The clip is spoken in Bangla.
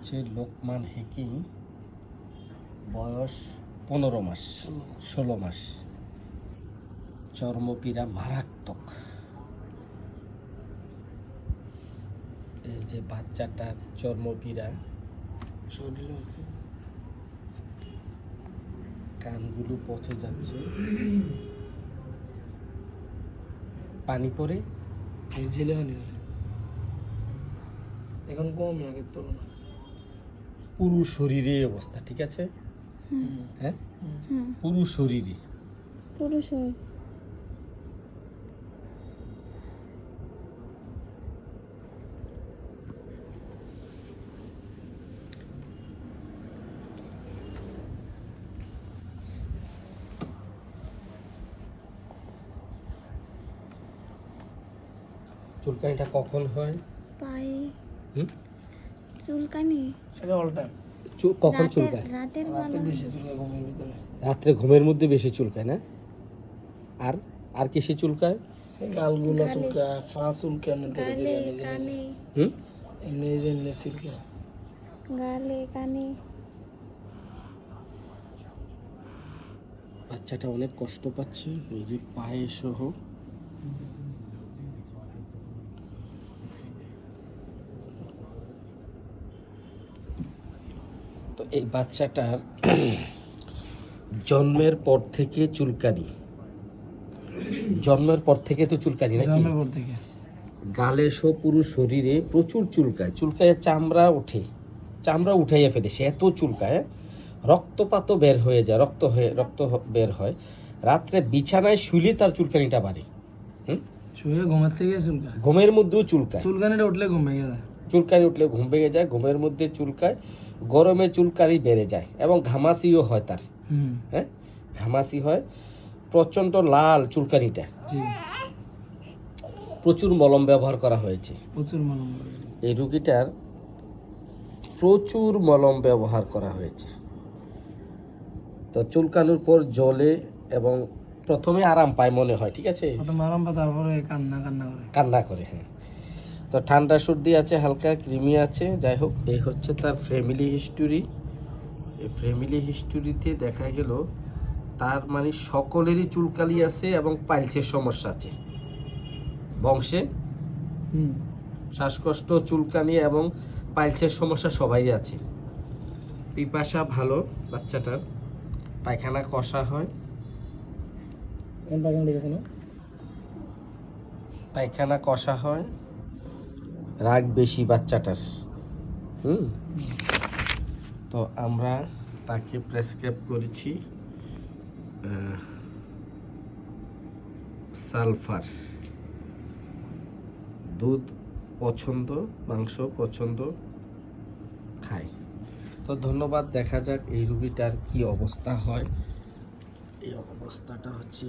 হচ্ছে লোকমান হেকিম, বয়স 15 মাস 16 মাস, চর্মপীড়া মারাত্মক। এই যে বাচ্চাটার চর্মপীড়া, শরীরে আছে, কানগুলো পচে যাচ্ছে, পানি পড়ে খাই জেলে পানি পড়ে। এখন কম আগের তুলনা। পুরো শরীরে এই অবস্থা, ঠিক আছে? হ্যাঁ, পুরো শরীরে। পুরো শরীর। চুলকানিটা কখন হয়? পায়ে হুম? চুলকানি সেটা অল টাইম। কখন চুলকায়? রাতের রাতে বেলা বেশি চুলকায় ঘুমের ভিতরে। রাত্রে ঘুমের মধ্যে বেশি চুলকায় না? আর আর কিসে চুলকায়? গালগুলো চুলকায়, পা চুলকায়, গালে কানে, হুম? এমনি এমনি চুলকায়। গালে কানে। বাচ্চাটা অনেক কষ্ট পাচ্ছে, এই যে পায়ে সহ। তো এই বাচ্চাটার জন্মের পর থেকে চুলকানি, জন্মের পর থেকে তো চুলকানি নাকি? জন্মের পর থেকে গালে সহ পুরো শরীরে প্রচুর চুলকায়, চুলকায় চামড়া ওঠে, চামড়া উঠাইয়া ফেলে সে, এত চুলকায়। রক্তপাতও বের হয়ে যায়, রক্ত বের হয়। রাত্রে বিছানায় শুইলে তার চুলকানিটা বাড়ে। শুয়ে ঘুমের থেকে চুলকায়। ঘুমের মধ্যেও চুলকায়, চুলকানিটা উঠলে ঘুম ভেঙে যায়। চুলকানি উঠলে ঘুম ভেঙে যায়, ঘুমের মধ্যে চুলকায়, গরমে চুলকানি বেড়ে যায় এবং ঘামাচিও হয় তার। হ্যাঁ, ঘামাচি হয়, প্রচণ্ড লাল চুলকানিটা। জি, প্রচুর মলম ব্যবহার করা হয়েছে প্রচুর মলম। এই রুগীটার, প্রচুর মলম ব্যবহার করা হয়েছে। তো চুলকানোর পর জলে এবং প্রথমে আরাম পায় মনে হয়, ঠিক আছে, প্রথম আরাম পায়, তারপরে কান্না করে। কান্না করে। হ্যাঁ, তো ঠান্ডা সর্দি আছে, হালকা কৃমি আছে। যাই হোক, এই হচ্ছে তার ফ্যামিলি হিস্টোরি। এই ফ্যামিলি হিস্টোরিতে দেখা গেল তার মানে সকলেরই চুলকানি আছে এবং পাইলসের সমস্যা আছে বংশে। শ্বাসকষ্ট, চুলকানি এবং পাইলসের সমস্যা সবাই আছে। পিপাসা ভালো বাচ্চাটার, পায়খানা কষা হয়, পায়খানা কষা হয়, রাগ বেশি বাচ্চাটার। তো আমরা তাকে প্রেসক্রাইব করেছি সালফার। দুধ পছন্দ, মাংস পছন্দ, খায়। তো ধন্যবাদ। দেখা যাক এই রুগীটার কি অবস্থা হয়। এই অবস্থাটা হচ্ছে